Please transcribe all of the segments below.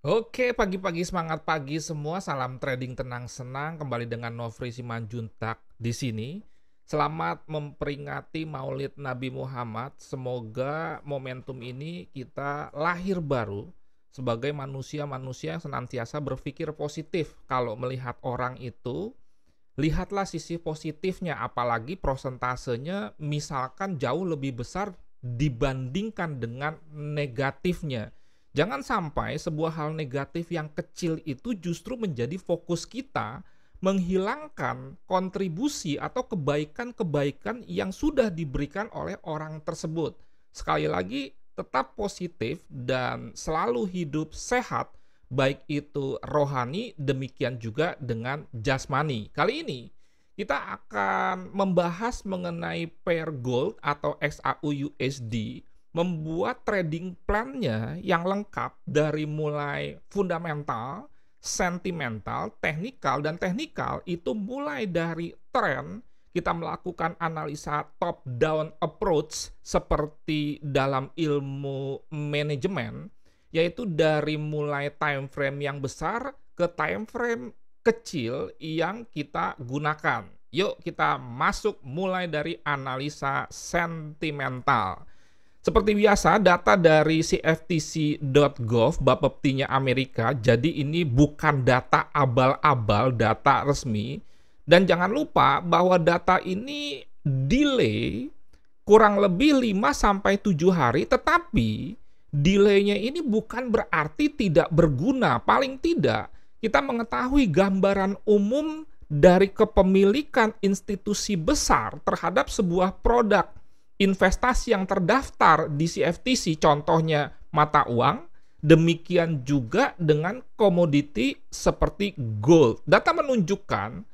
Oke, pagi-pagi semangat pagi semua. Salam trading tenang senang. Kembali dengan Nofri Simanjuntak di sini. Selamat memperingati Maulid Nabi Muhammad. Semoga momentum ini kita lahir baru sebagai manusia-manusia yang senantiasa berpikir positif. Kalau melihat orang itu, lihatlah sisi positifnya, apalagi prosentasenya misalkan jauh lebih besar dibandingkan dengan negatifnya. Jangan sampai sebuah hal negatif yang kecil itu justru menjadi fokus kita, menghilangkan kontribusi atau kebaikan-kebaikan yang sudah diberikan oleh orang tersebut. Sekali lagi, tetap positif dan selalu hidup sehat, baik itu rohani, demikian juga dengan jasmani. Kali ini kita akan membahas mengenai pair gold atau XAU USD, membuat trading plan-nya yang lengkap dari mulai fundamental, sentimental, teknikal, dan teknikal itu mulai dari tren, kita melakukan analisa top down approach seperti dalam ilmu manajemen, yaitu dari mulai time frame yang besar ke time frame kecil yang kita gunakan. Yuk kita masuk mulai dari analisa sentimental. Seperti biasa, data dari CFTC.gov, Bapeptinya Amerika, jadi ini bukan data abal-abal, data resmi. Dan jangan lupa bahwa data ini delay kurang lebih 5 sampai 7 hari, tetapi delaynya ini bukan berarti tidak berguna. Paling tidak, kita mengetahui gambaran umum dari kepemilikan institusi besar terhadap sebuah produk investasi yang terdaftar di CFTC, contohnya mata uang, demikian juga dengan komoditi seperti gold. Data menunjukkan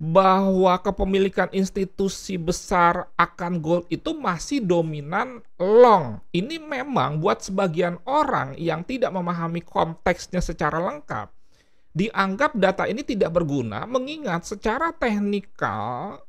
bahwa kepemilikan institusi besar akan gold itu masih dominan long. Ini memang buat sebagian orang yang tidak memahami konteksnya secara lengkap, dianggap data ini tidak berguna, mengingat secara teknikal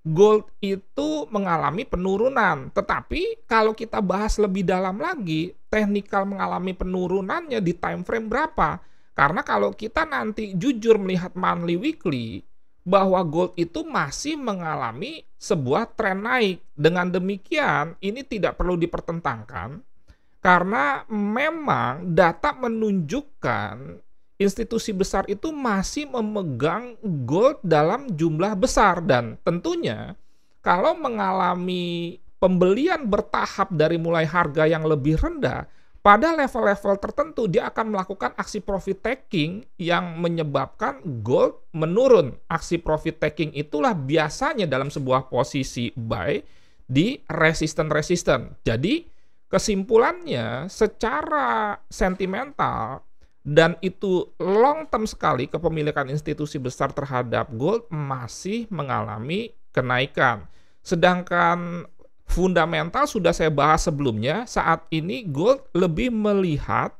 gold itu mengalami penurunan. Tetapi kalau kita bahas lebih dalam lagi, teknikal mengalami penurunannya di time frame berapa? Karena kalau kita nanti jujur melihat monthly weekly, bahwa gold itu masih mengalami sebuah tren naik. Dengan demikian, ini tidak perlu dipertentangkan karena memang data menunjukkan institusi besar itu masih memegang gold dalam jumlah besar, dan tentunya kalau mengalami pembelian bertahap dari mulai harga yang lebih rendah, pada level-level tertentu dia akan melakukan aksi profit taking yang menyebabkan gold menurun. Aksi profit taking itulah biasanya dalam sebuah posisi buy di resisten-resisten. Jadi kesimpulannya secara sentimental dan itu long term sekali, kepemilikan institusi besar terhadap gold masih mengalami kenaikan. Sedangkan fundamental sudah saya bahas sebelumnya, saat ini gold lebih melihat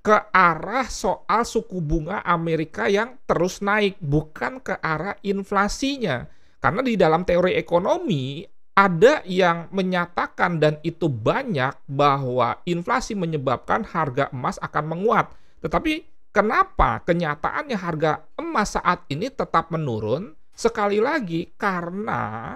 ke arah soal suku bunga Amerika yang terus naik, bukan ke arah inflasinya. Karena di dalam teori ekonomi ada yang menyatakan, dan itu banyak, bahwa inflasi menyebabkan harga emas akan menguat. Tetapi kenapa kenyataannya harga emas saat ini tetap menurun? Sekali lagi, karena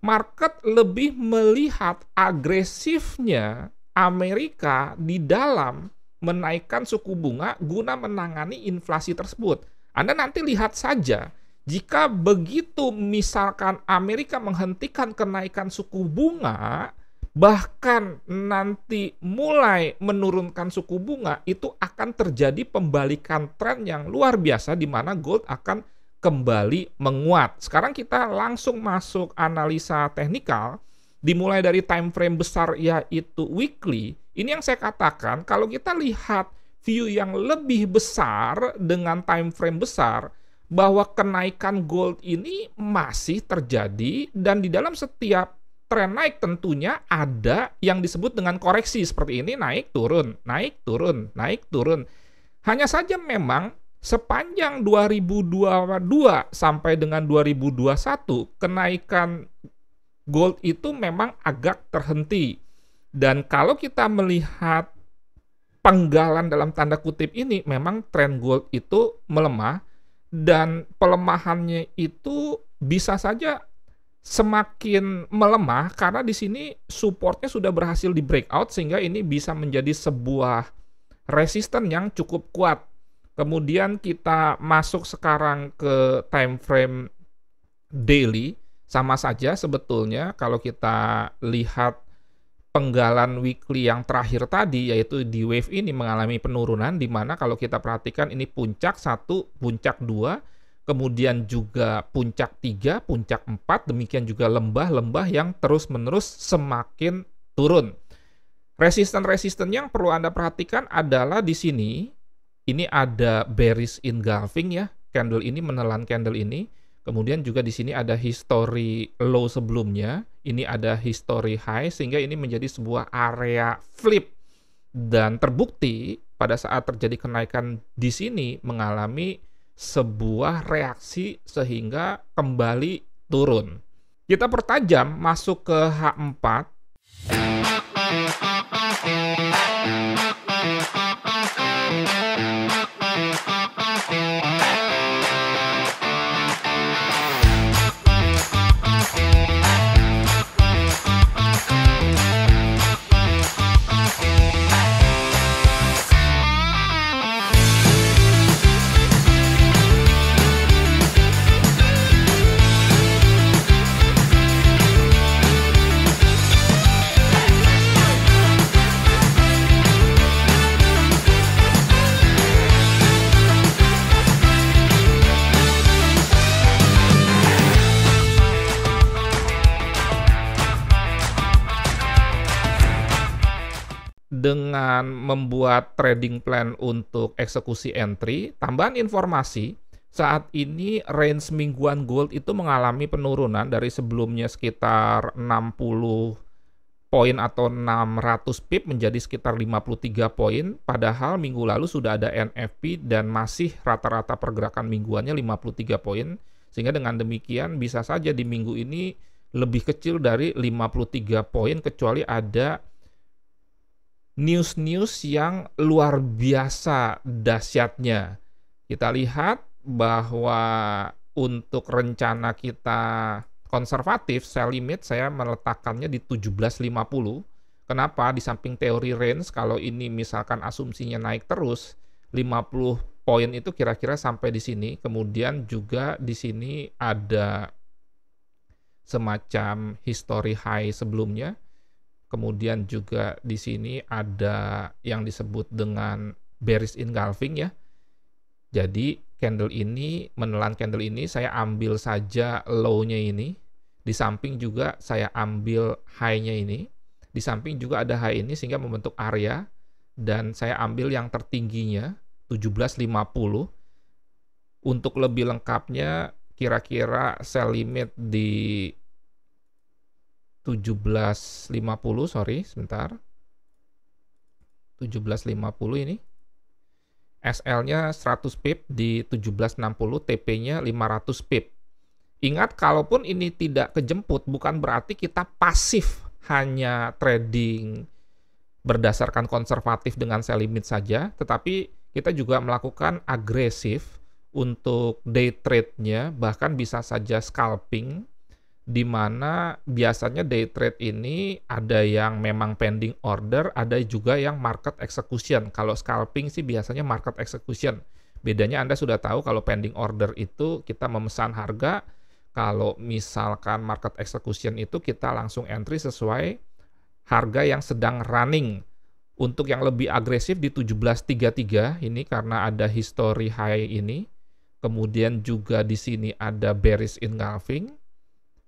market lebih melihat agresifnya Amerika di dalam menaikkan suku bunga guna menangani inflasi tersebut. Anda nanti lihat saja, jika begitu misalkan Amerika menghentikan kenaikan suku bunga, bahkan nanti mulai menurunkan suku bunga, itu akan terjadi pembalikan tren yang luar biasa di mana gold akan kembali menguat. Sekarang kita langsung masuk analisa teknikal, dimulai dari time frame besar yaitu weekly. Ini yang saya katakan, kalau kita lihat view yang lebih besar dengan time frame besar, bahwa kenaikan gold ini masih terjadi, dan di dalam setiap tren naik tentunya ada yang disebut dengan koreksi seperti ini, naik turun, naik turun, naik turun. Hanya saja memang sepanjang 2022 sampai dengan 2021 kenaikan gold itu memang agak terhenti. Dan kalau kita melihat penggalan dalam tanda kutip ini memang tren gold itu melemah, dan pelemahannya itu bisa saja semakin melemah karena di sini supportnya sudah berhasil di breakout sehingga ini bisa menjadi sebuah resisten yang cukup kuat. Kemudian kita masuk sekarang ke time frame daily, sama saja sebetulnya kalau kita lihat penggalan weekly yang terakhir tadi, yaitu di wave ini mengalami penurunan, di mana kalau kita perhatikan ini puncak 1, puncak 2, kemudian juga puncak 3, puncak 4, demikian juga lembah-lembah yang terus-menerus semakin turun. Resisten-resisten yang perlu Anda perhatikan adalah di sini, ini ada bearish engulfing ya, candle ini menelan candle ini. Kemudian juga di sini ada history low sebelumnya, ini ada history high, sehingga ini menjadi sebuah area flip. Dan terbukti pada saat terjadi kenaikan di sini mengalami sebuah reaksi sehingga kembali turun. Kita pertajam masuk ke H4. Dengan membuat trading plan untuk eksekusi entry, tambahan informasi, saat ini range mingguan gold itu mengalami penurunan dari sebelumnya sekitar 60 poin atau 600 pip menjadi sekitar 53 poin, padahal minggu lalu sudah ada NFP dan masih rata-rata pergerakan mingguannya 53 poin, sehingga dengan demikian bisa saja di minggu ini lebih kecil dari 53 poin kecuali ada news-news yang luar biasa dahsyatnya. Kita lihat bahwa untuk rencana kita konservatif, sell limit saya meletakkannya di 17.50. Kenapa? Di samping teori range, kalau ini misalkan asumsinya naik terus, 50 poin itu kira-kira sampai di sini. Kemudian juga di sini ada semacam history high sebelumnya. Kemudian juga di sini ada yang disebut dengan bearish engulfing ya. Jadi candle ini, menelan candle ini, saya ambil saja low-nya ini. Di samping juga saya ambil high-nya ini. Di samping juga ada high ini sehingga membentuk area. Dan saya ambil yang tertingginya, 17.50. Untuk lebih lengkapnya, kira-kira sell limit di 17.50, sorry, sebentar. 17.50 ini. SL-nya 100 pip di 17.60, TP-nya 500 pip. Ingat, kalaupun ini tidak kejemput, bukan berarti kita pasif hanya trading berdasarkan konservatif dengan sell limit saja, tetapi kita juga melakukan agresif untuk day trade-nya, bahkan bisa saja scalping, di mana biasanya day trade ini ada yang memang pending order, ada juga yang market execution. Kalau scalping sih biasanya market execution. Bedanya Anda sudah tahu kalau pending order itu kita memesan harga, kalau misalkan market execution itu kita langsung entry sesuai harga yang sedang running. Untuk yang lebih agresif di 17.33 ini karena ada history high ini. Kemudian juga di sini ada bearish engulfing.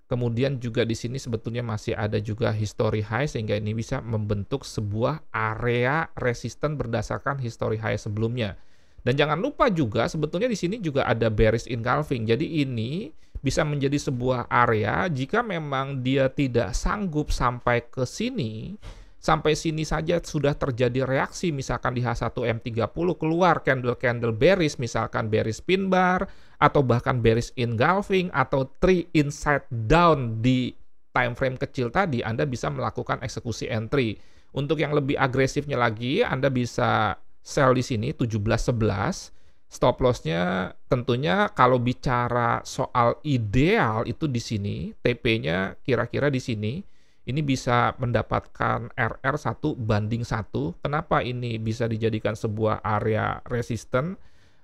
Kemudian juga di sini sebetulnya masih ada juga history high sehingga ini bisa membentuk sebuah area resisten berdasarkan history high sebelumnya. Dan jangan lupa juga sebetulnya di sini juga ada bearish engulfing. Jadi ini bisa menjadi sebuah area jika memang dia tidak sanggup sampai ke sini, sampai sini saja sudah terjadi reaksi, misalkan di H1M30 keluar candle-candle bearish, misalkan bearish pin bar, atau bahkan bearish engulfing, atau 3 inside down di time frame kecil tadi, Anda bisa melakukan eksekusi entry. Untuk yang lebih agresifnya lagi, Anda bisa sell di sini 17.11. Stop loss-nya tentunya kalau bicara soal ideal itu di sini, TP-nya kira-kira di sini. Ini bisa mendapatkan RR 1:1. Kenapa ini bisa dijadikan sebuah area resisten?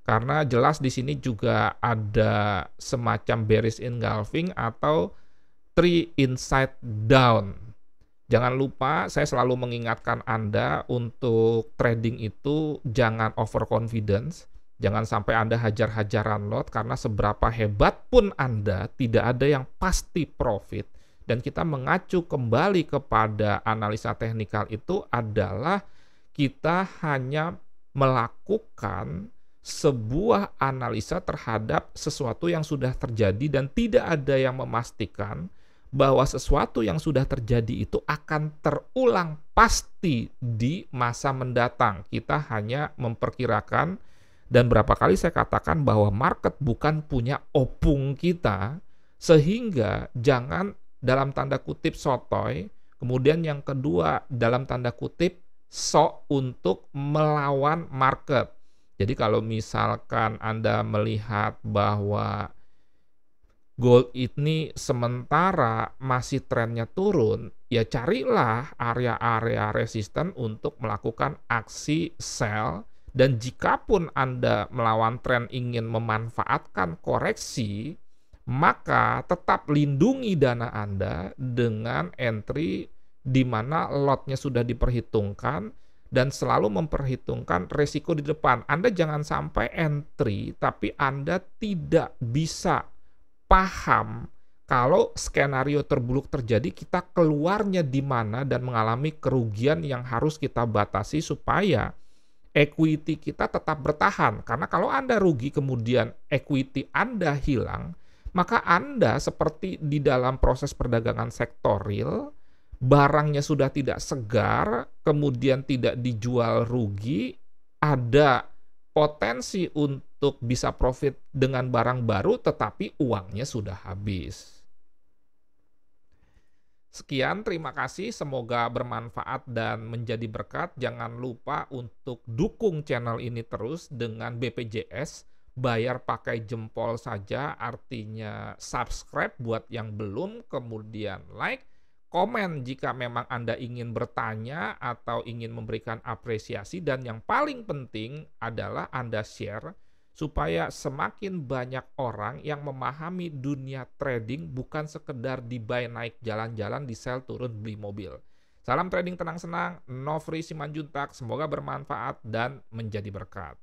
Karena jelas di sini juga ada semacam bearish engulfing atau three inside down. Jangan lupa, saya selalu mengingatkan Anda untuk trading itu jangan overconfidence. Jangan sampai Anda hajar-hajaran lot, karena seberapa hebat pun Anda, tidak ada yang pasti profit. Dan kita mengacu kembali kepada analisa teknikal itu adalah kita hanya melakukan sebuah analisa terhadap sesuatu yang sudah terjadi dan tidak ada yang memastikan bahwa sesuatu yang sudah terjadi itu akan terulang pasti di masa mendatang. Kita hanya memperkirakan, dan berapa kali saya katakan bahwa market bukan punya opung kita, sehingga jangan dalam tanda kutip sotoy, kemudian yang kedua dalam tanda kutip sok untuk melawan market. Jadi kalau misalkan Anda melihat bahwa gold ini sementara masih trennya turun, ya carilah area-area resisten untuk melakukan aksi sell. Dan jikapun Anda melawan tren ingin memanfaatkan koreksi, maka tetap lindungi dana Anda dengan entry di mana lotnya sudah diperhitungkan dan selalu memperhitungkan resiko di depan. Anda jangan sampai entry tapi Anda tidak bisa paham kalau skenario terburuk terjadi, kita keluarnya di mana dan mengalami kerugian yang harus kita batasi supaya equity kita tetap bertahan. Karena kalau Anda rugi kemudian equity Anda hilang, maka Anda seperti di dalam proses perdagangan sektor real, barangnya sudah tidak segar, kemudian tidak dijual rugi, ada potensi untuk bisa profit dengan barang baru, tetapi uangnya sudah habis. Sekian, terima kasih. Semoga bermanfaat dan menjadi berkat. Jangan lupa untuk dukung channel ini terus dengan BPJS. Bayar pakai jempol saja, artinya subscribe buat yang belum, kemudian like, komen jika memang Anda ingin bertanya atau ingin memberikan apresiasi, dan yang paling penting adalah Anda share supaya semakin banyak orang yang memahami dunia trading, bukan sekedar di buy naik jalan-jalan, di sell turun beli mobil. Salam trading tenang senang, Nofri Simanjuntak, semoga bermanfaat dan menjadi berkat.